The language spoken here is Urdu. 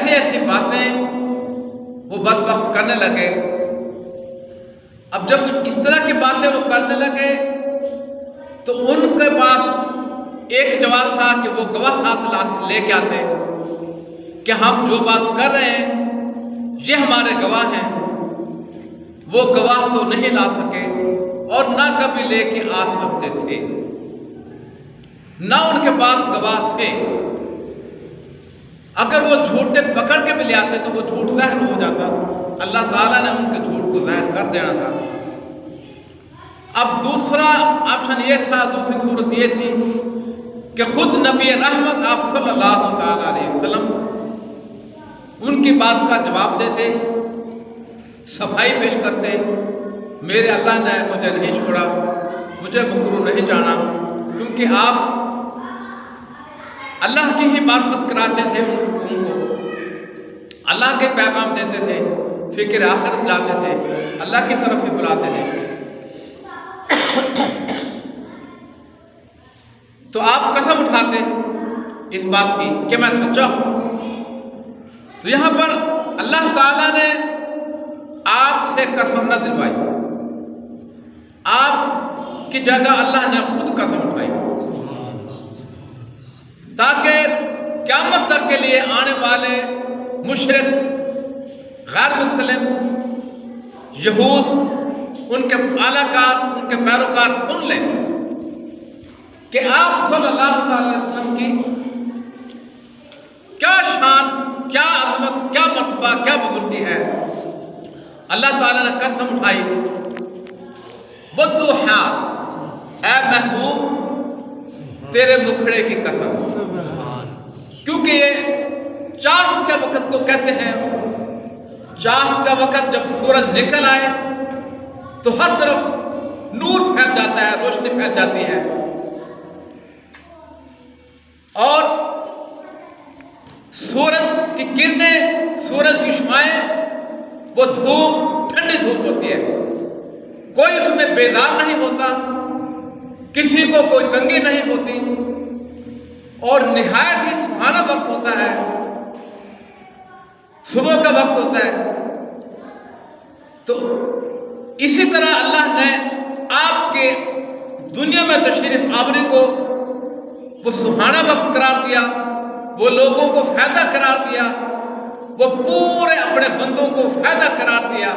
ایسی ایسی باتیں وہ بدبخت کرنے لگے۔ اب جب اس طرح کی باتیں وہ کرنے لگے تو ان کے پاس ایک جواب تھا کہ وہ گواہ ساتھ لے کے آتے کہ ہم جو بات کر رہے ہیں یہ ہمارے گواہ ہیں۔ وہ گواہ تو نہیں لا سکے اور نہ کبھی لے کے آ سکتے تھے، نہ ان کے پاس گواہ تھے۔ اگر وہ جھوٹے پکڑ کے بھی لے آتے تو وہ جھوٹ ظاہر ہو جاتا، اللہ تعالیٰ نے ان کے جھوٹ کو ظاہر کر دینا تھا۔ اب دوسرا آپشن یہ تھا، دوسری صورت یہ تھی کہ خود نبی رحمت آپ صلی اللہ تعالیٰ علیہ وسلم ان کی بات کا جواب دیتے، صفائی پیش کرتے، میرے اللہ نے مجھے نہیں چھوڑا، مجھے مکروہ نہیں جانا، کیونکہ آپ اللہ کی ہی معرفت کراتے تھے، ان کو اللہ کے پیغام دیتے تھے، فکر آخرت لاتے تھے، اللہ کی طرف ہی بلاتے تھے۔ تو آپ قسم اٹھاتے اس بات کی کہ میں سچا ہوں۔ تو یہاں پر اللہ تعالیٰ نے آپ سے قسم نہ دلوائی، آپ کی جگہ اللہ نے خود قسم اٹھائی، تاکہ قیامت تک کے لیے آنے والے مشرک، غیر مسلم، یہود، ان کے اعلیٰ کار، ان کے پیروکار سن لیں کہ آپ صلی اللہ علیہ وسلم کی کیا شان، کیا عظمت، کیا مرتبہ، کیا بزرگی ہے۔ اللہ تعالیٰ نے قسم اٹھائی، والضحیٰ، اے محبوب تیرے مکھڑے کی قسم، کیونکہ یہ چاند کے وقت کو کہتے ہیں۔ چاند کا وقت جب سورج نکل آئے تو ہر طرف نور پھیل جاتا ہے، روشنی پھیل جاتی ہے، اور سورج کی کرنیں، سورج کی شعاعیں، وہ دھوپ، ٹھنڈی دھوپ ہوتی ہے، کوئی اس میں بیدار نہیں ہوتا، کسی کو کوئی تنگی نہیں ہوتی، اور نہایت ہی سہانا وقت ہوتا ہے، صبح کا وقت ہوتا ہے۔ تو اسی طرح اللہ نے آپ کے دنیا میں تشریف آوری کو وہ سہانا وقت قرار دیا، وہ لوگوں کو فائدہ قرار دیا، وہ پورے اپنے بندوں کو فائدہ قرار دیا۔